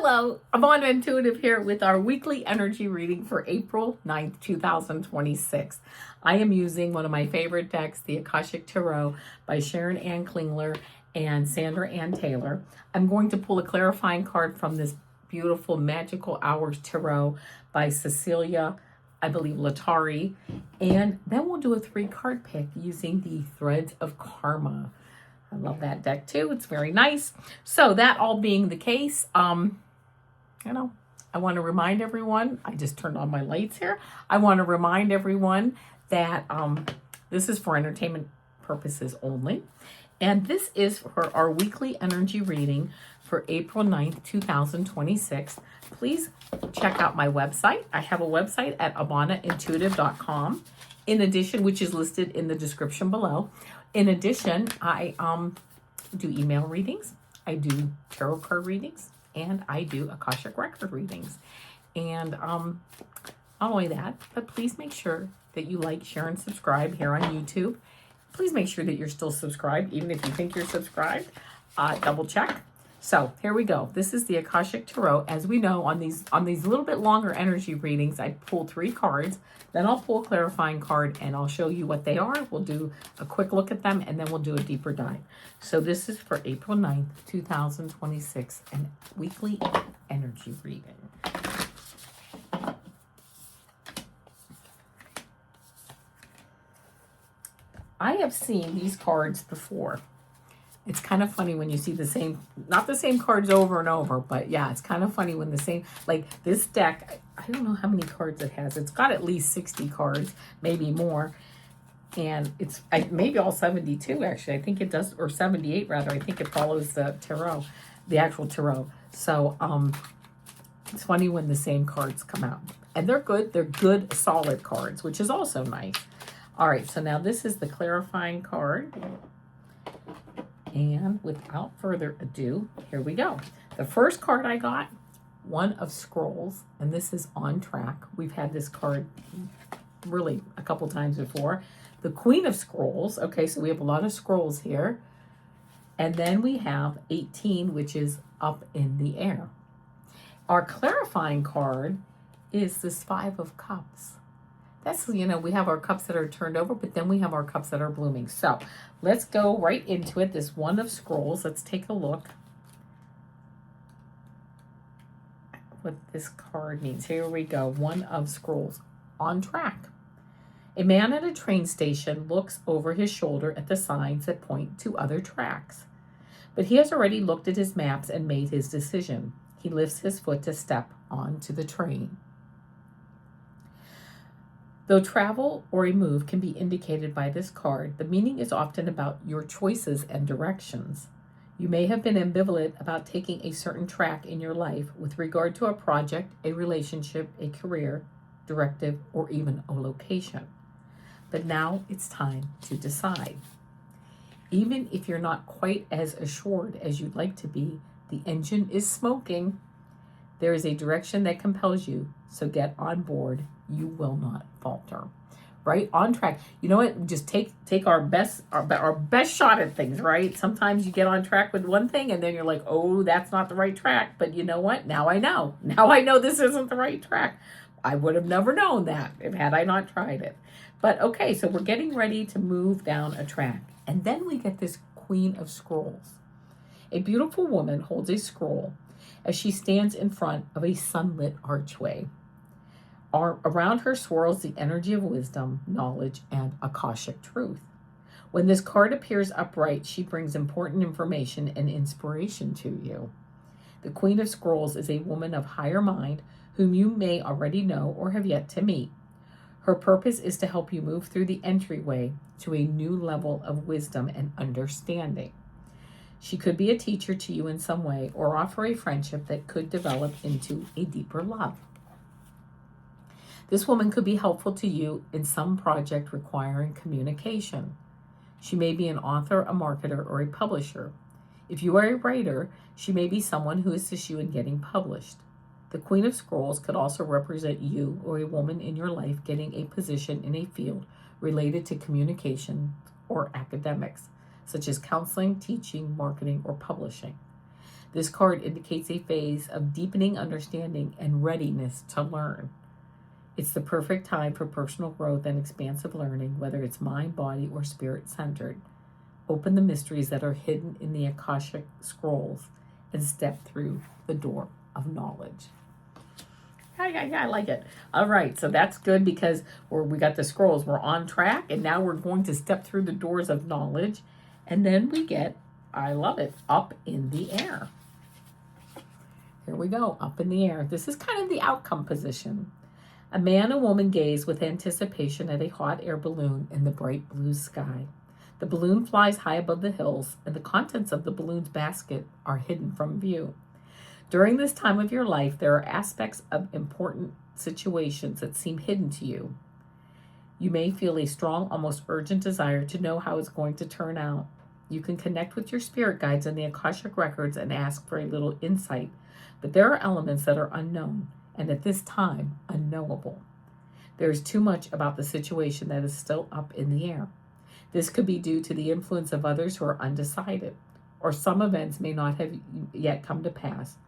Hello, Avana Intuitive here with our weekly energy reading for April 9th, 2026. I am using one of my favorite decks, the Akashic Tarot by Sharon and Klingler and Sandra and Taylor. I'm going to pull a clarifying card from this beautiful Magical Hours Tarot by Cecelia, I believe Lattari, and then we'll do a 3-card pick using the Threads of Karma. I love that deck too. It's very nice. So that all being the case, I want to remind everyone, I just turned on my lights here. I want to remind everyone that this is for entertainment purposes only. And this is for our weekly energy reading for April 9th, 2026. Please check out my website. I have a website at avanaintuitive.com. In addition, which is listed in the description below. In addition, I do email readings, I do tarot card readings, and I do Akashic record readings. And not only that, but please make sure that you like, share, and subscribe here on YouTube. Please make sure that you're still subscribed, even if you think you're subscribed. Double check. So here we go. This is the Akashic Tarot. As we know, on these little bit longer energy readings, I pull 3 cards. Then I'll pull a clarifying card and I'll show you what they are. We'll do a quick look at them and then we'll do a deeper dive. So this is for April 9th, 2026, and weekly energy reading. I have seen these cards before. It's kind of funny when you see the same, not the same cards over and over, but yeah, it's kind of funny when the same, like this deck, I don't know how many cards it has. It's got at least 60 cards, maybe more. And it's maybe all 72 actually. I think it does, or 78 rather. I think it follows the tarot, the actual tarot. So it's funny when the same cards come out. And they're good. They're good, solid cards, which is also nice. All right, so now this is the clarifying card. And without further ado, here we go. The first card I got, One of Scrolls, and this is on track. We've had this card really a couple times before. The Queen of Scrolls. Okay, so we have a lot of scrolls here. And then we have 18, which is up in the air. Our clarifying card is this 5 of Cups. That's, we have our cups that are turned over, but then we have our cups that are blooming. So let's go right into it. This One of Scrolls. Let's take a look at what this card means. Here we go. One of Scrolls. On track. A man at a train station looks over his shoulder at the signs that point to other tracks. But he has already looked at his maps and made his decision. He lifts his foot to step onto the train. Though travel or a move can be indicated by this card, the meaning is often about your choices and directions. You may have been ambivalent about taking a certain track in your life with regard to a project, a relationship, a career, directive, or even a location. But now it's time to decide. Even if you're not quite as assured as you'd like to be, the engine is smoking. There is a direction that compels you, so get on board. You will not falter. Right? On track. You know what? Just take our best shot at things, right? Sometimes you get on track with one thing and then you're like, oh, that's not the right track. But you know what? Now I know. Now I know this isn't the right track. I would have never known that had I not tried it. But okay, so we're getting ready to move down a track. And then we get this Queen of Scrolls. A beautiful woman holds a scroll as she stands in front of a sunlit archway. Around her swirls the energy of wisdom, knowledge, and Akashic truth. When this card appears upright, she brings important information and inspiration to you. The Queen of Scrolls is a woman of higher mind whom you may already know or have yet to meet. Her purpose is to help you move through the entryway to a new level of wisdom and understanding. She could be a teacher to you in some way or offer a friendship that could develop into a deeper love. This woman could be helpful to you in some project requiring communication. She may be an author, a marketer, or a publisher. If you are a writer, she may be someone who assists you in getting published. The Queen of Scrolls could also represent you or a woman in your life getting a position in a field related to communication or academics, such as counseling, teaching, marketing, or publishing. This card indicates a phase of deepening understanding and readiness to learn. It's the perfect time for personal growth and expansive learning, whether it's mind, body, or spirit centered. Open the mysteries that are hidden in the Akashic scrolls and step through the door of knowledge. Yeah, I like it. All right, so that's good because we got the scrolls. We're on track, and now we're going to step through the doors of knowledge, and then we get, I love it, up in the air. Here we go, up in the air. This is kind of the outcome position. A man and woman gaze with anticipation at a hot air balloon in the bright blue sky. The balloon flies high above the hills, and the contents of the balloon's basket are hidden from view. During this time of your life, there are aspects of important situations that seem hidden to you. You may feel a strong, almost urgent desire to know how it's going to turn out. You can connect with your spirit guides and the Akashic records and ask for a little insight, but there are elements that are unknown, and at this time, unknowable. There is too much about the situation that is still up in the air. This could be due to the influence of others who are undecided, or some events may not have yet come to pass,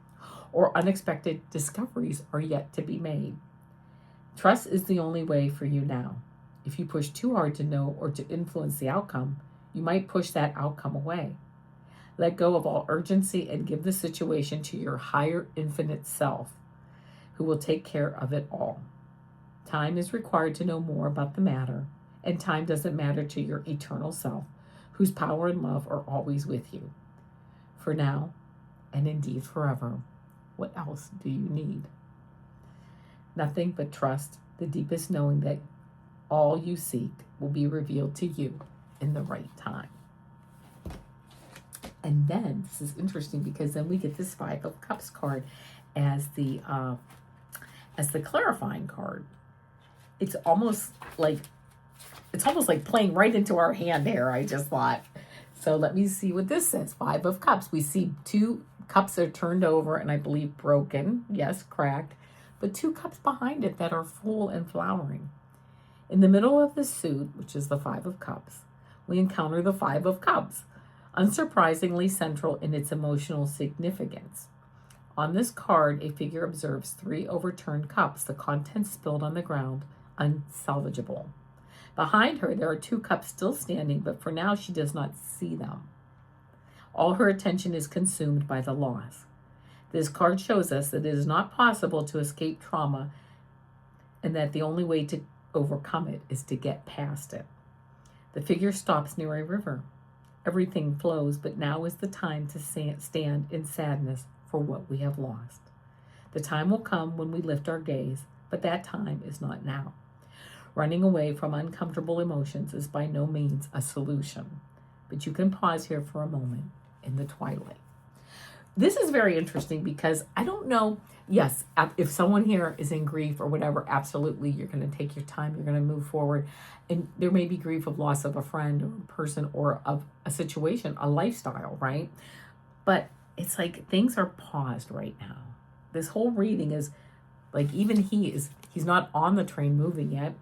or unexpected discoveries are yet to be made. Trust is the only way for you now. If you push too hard to know or to influence the outcome, you might push that outcome away. Let go of all urgency and give the situation to your higher infinite self, who will take care of it all. Time is required to know more about the matter, and time doesn't matter to your eternal self, whose power and love are always with you. For now, and indeed forever, what else do you need? Nothing but trust, the deepest knowing that all you seek will be revealed to you in the right time. And then, this is interesting because then we get this Five of Cups card as the clarifying card. It's almost like playing right into our hand here, I just thought. So let me see what this says. Five of Cups. We see two cups are turned over and I believe broken. Yes, cracked. But two cups behind it that are full and flowering. In the middle of the suit, which is the Five of Cups, we encounter the Five of Cups, unsurprisingly central in its emotional significance. On this card, a figure observes three overturned cups, the contents spilled on the ground, unsalvageable. Behind her, there are two cups still standing, but for now she does not see them. All her attention is consumed by the loss. This card shows us that it is not possible to escape trauma and that the only way to overcome it is to get past it. The figure stops near a river. Everything flows, but now is the time to stand in sadness for what we have lost. The time will come when we lift our gaze, but that time is not now. Running away from uncomfortable emotions is by no means a solution, but you can pause here for a moment in the twilight. This is very interesting because I don't know, yes, if someone here is in grief or whatever, absolutely, you're going to take your time, you're going to move forward. And there may be grief of loss of a friend or a person or of a situation, a lifestyle, right? But it's like things are paused right now. This whole reading is like, even he's not on the train moving yet.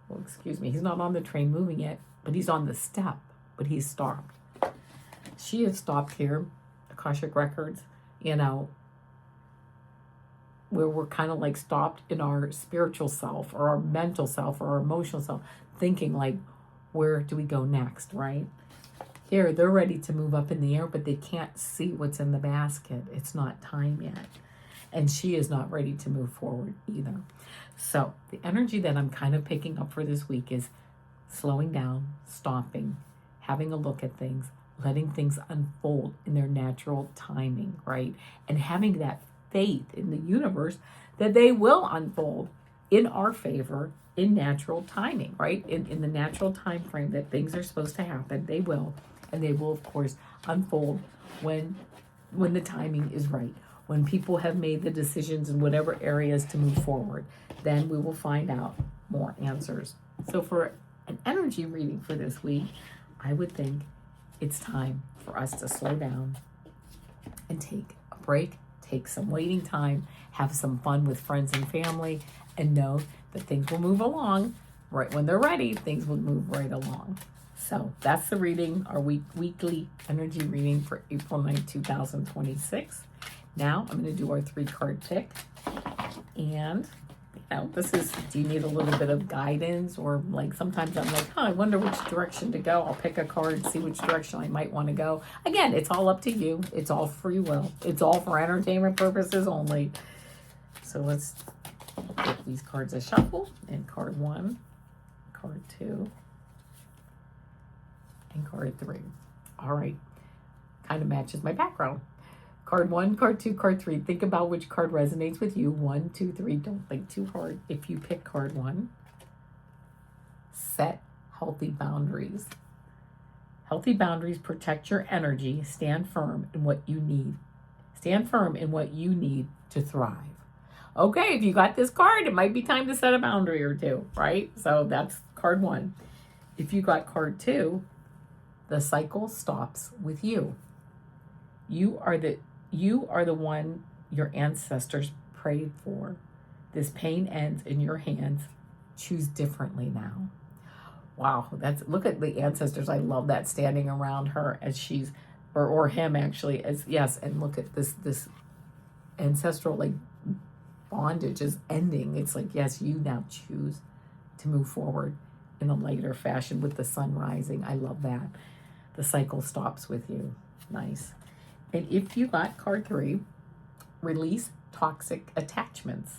Well, excuse me, he's not on the train moving yet, but he's on the step, but he's stopped. She has stopped here, Akashic Records, where we're kind of like stopped in our spiritual self or our mental self or our emotional self, thinking like, where do we go next, right? Here, they're ready to move up in the air, but they can't see what's in the basket. It's not time yet. And she is not ready to move forward either. So the energy that I'm kind of picking up for this week is slowing down, stopping, having a look at things, letting things unfold in their natural timing, right? And having that faith in the universe that they will unfold in our favor in natural timing, right? In the natural time frame that things are supposed to happen, they will. And they will, of course, unfold when the timing is right. When people have made the decisions in whatever areas to move forward, then we will find out more answers. So for an energy reading for this week, I would think it's time for us to slow down and take a break, take some waiting time, have some fun with friends and family, and know that things will move along right when they're ready. Things will move right along. So that's the reading, our weekly energy reading for April 9th, 2026. Now I'm going to do our 3-card pick. And, this is, do you need a little bit of guidance? Or like sometimes I'm like, I wonder which direction to go. I'll pick a card, see which direction I might want to go. Again, it's all up to you. It's all free will. It's all for entertainment purposes only. So let's give these cards a shuffle. And card 1, card 2, and card 3. All right. Kind of matches my background. Card 1, card 2, card 3. Think about which card resonates with you. 1, 2, 3. Don't think too hard. If you pick card 1, set healthy boundaries. Healthy boundaries protect your energy. Stand firm in what you need. Stand firm in what you need to thrive. Okay, if you got this card, it might be time to set a boundary or two, right? So that's card 1. If you got card 2, the cycle stops with you. You are the one your ancestors prayed for. This pain ends in your hands. Choose differently now. Wow, look at the ancestors. I love that, standing around her as she's, or him actually, as yes, and look at this ancestral like bondage is ending. It's like, yes, you now choose to move forward in a lighter fashion with the sun rising. I love that. The cycle stops with you. Nice. And if you got card 3, release toxic attachments.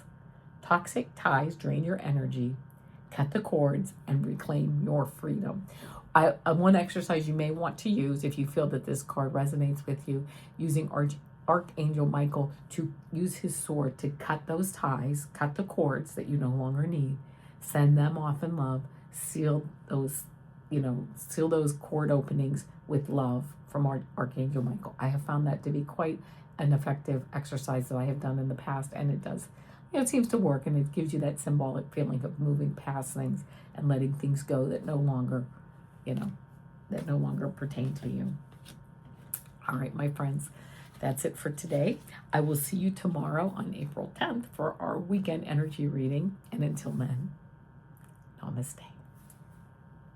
Toxic ties drain your energy. Cut the cords and reclaim your freedom. One exercise you may want to use if you feel that this card resonates with you, using Archangel Michael to use his sword to cut those ties, cut the cords that you no longer need, send them off in love, seal those cord openings with love from Archangel Michael. I have found that to be quite an effective exercise that I have done in the past, and it does, it seems to work, and it gives you that symbolic feeling of moving past things and letting things go that no longer, pertain to you. All right, my friends, that's it for today. I will see you tomorrow on April 10th for our weekend energy reading, and until then, namaste.